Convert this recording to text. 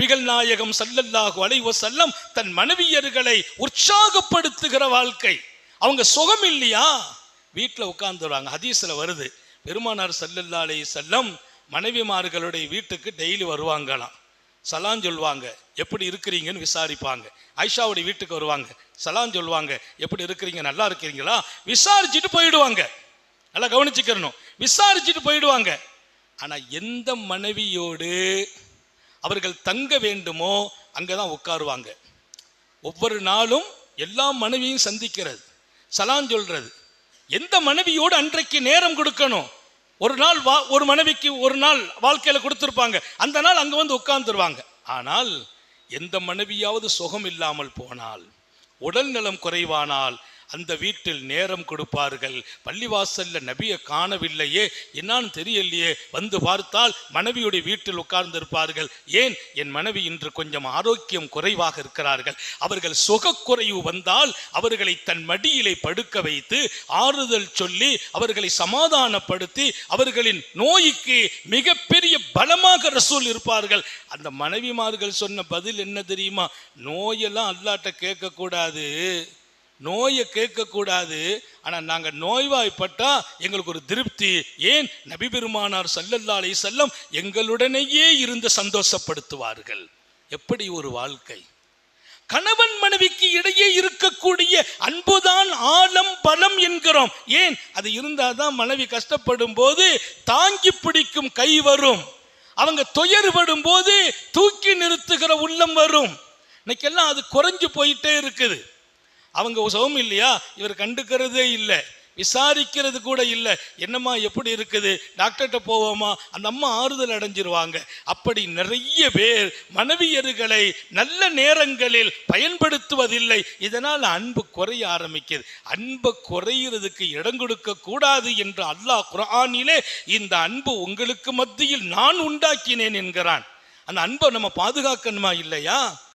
நபிகள் நாயகம் ஸல்லல்லாஹு அலைஹி வஸல்லம் தன் மனைவியர்களை உற்சாகப்படுத்துகிற வாழ்க்கை. அவங்க சுகம் இல்லையா, வீட்டில் உட்கார்ந்துருவாங்க. ஹதீஸ்ல வருது, பெருமானார் ஸல்லல்லாஹு அலைஹி வஸல்லம் மனைவிமார்களுடைய வீட்டுக்கு டெய்லி வருவாங்களாம். சலாம் சொல்லுவாங்க, எப்படி இருக்கிறீங்கன்னு விசாரிப்பாங்க. ஆயிஷாவுடைய வீட்டுக்கு வருவாங்க, சலாம் சொல்லுவாங்க, எப்படி இருக்கிறீங்க, நல்லா இருக்கிறீங்களா, விசாரிச்சுட்டு போயிடுவாங்க. நல்லா கவனிச்சுக்கிறணும், விசாரிச்சுட்டு போயிடுவாங்க. ஆனா எந்த மனைவியோடு அவர்கள் தங்க வேண்டுமோ அங்கதான் உட்காருவாங்க. ஒவ்வொரு நாளும் எல்லா மனைவியும் சந்திக்கிறது, சலாம் சொல்றது. எந்த மனைவியோடு அன்றைக்கு நேரம் கொடுக்கணும், ஒரு நாள் ஒரு மனைவிக்கு ஒரு நாள் வாழ்க்கையில கொடுத்திருப்பாங்க, அந்த நாள் அங்க வந்து உட்கார்ந்துருவாங்க. ஆனால் எந்த மனைவியாவது சுகம் இல்லாமல் போனால், உடல் நலம் குறைவானால் அந்த வீட்டில் நேரம் கொடுப்பார்கள். பள்ளிவாசல்ல நபியை காணவில்லையே, என்னான்னு தெரியலையே, வந்து பார்த்தால் மனைவியுடைய வீட்டில் உட்கார்ந்து இருப்பார்கள். ஏன், என் மனைவி இன்று கொஞ்சம் ஆரோக்கியம் குறைவாக இருக்கிறார்கள். அவர்கள் சுகக்குறைவு வந்தால் அவர்களை தன் மடியிலே படுக்க வைத்து ஆறுதல் சொல்லி அவர்களை சமாதானப்படுத்தி அவர்களின் நோய்க்கு மிகப்பெரிய பலமாக ரசூல் இருப்பார்கள். அந்த மனைவிமார்கள் சொன்ன பதில் என்ன தெரியுமா, நோயெல்லாம் அல்லாஹ்ட்ட கேட்க கூடாது, நோயை கேட்க கூடாது, ஆனா நாங்க நோய்வாய்ப்பட்டா எங்களுக்கு ஒரு திருப்தி. ஏன், நபி பெருமானார் ஸல்லல்லாஹு அலைஹி வஸல்லம் எங்களுடனேயே இருந்து சந்தோஷப்படுத்துவார்கள். எப்படி ஒரு வாழ்க்கை! கணவன் மனைவிக்கு இடையே இருக்கக்கூடிய அன்புதான் ஆழம் பலம் என்கிறோம். ஏன், அது இருந்தாதான் மனைவி கஷ்டப்படும் போது தாங்கி பிடிக்கும் கை வரும், அவங்க துயர்படும் போது தூக்கி நிறுத்துகிற உள்ளம் வரும். இன்னைக்கெல்லாம் அது குறைஞ்சு போயிட்டே இருக்குது. அவங்க சுகம் இல்லையா, இவர் கண்டுக்கிறதே இல்லை, விசாரிக்கிறது கூட இல்லை. என்னம்மா எப்படி இருக்குது, டாக்டர்கிட்ட போவோமா, அந்த அம்மா ஆறுதல் அடைஞ்சிருவாங்க. அப்படி நிறைய பேர் மனைவியர்களை நல்ல நேரங்களில் பயன்படுத்துவதில்லை. இதனால் அன்பு குறைய ஆரம்பிக்குது. அன்பு குறையிறதுக்கு இடம் கொடுக்க கூடாது என்று அல்லாஹ் குர்ஆனிலே இந்த அன்பு உங்களுக்கு மத்தியில் நான் உண்டாக்கினேன் என்கிறான். அந்த அன்பை நம்ம பாதுகாக்கணுமா இல்லையா?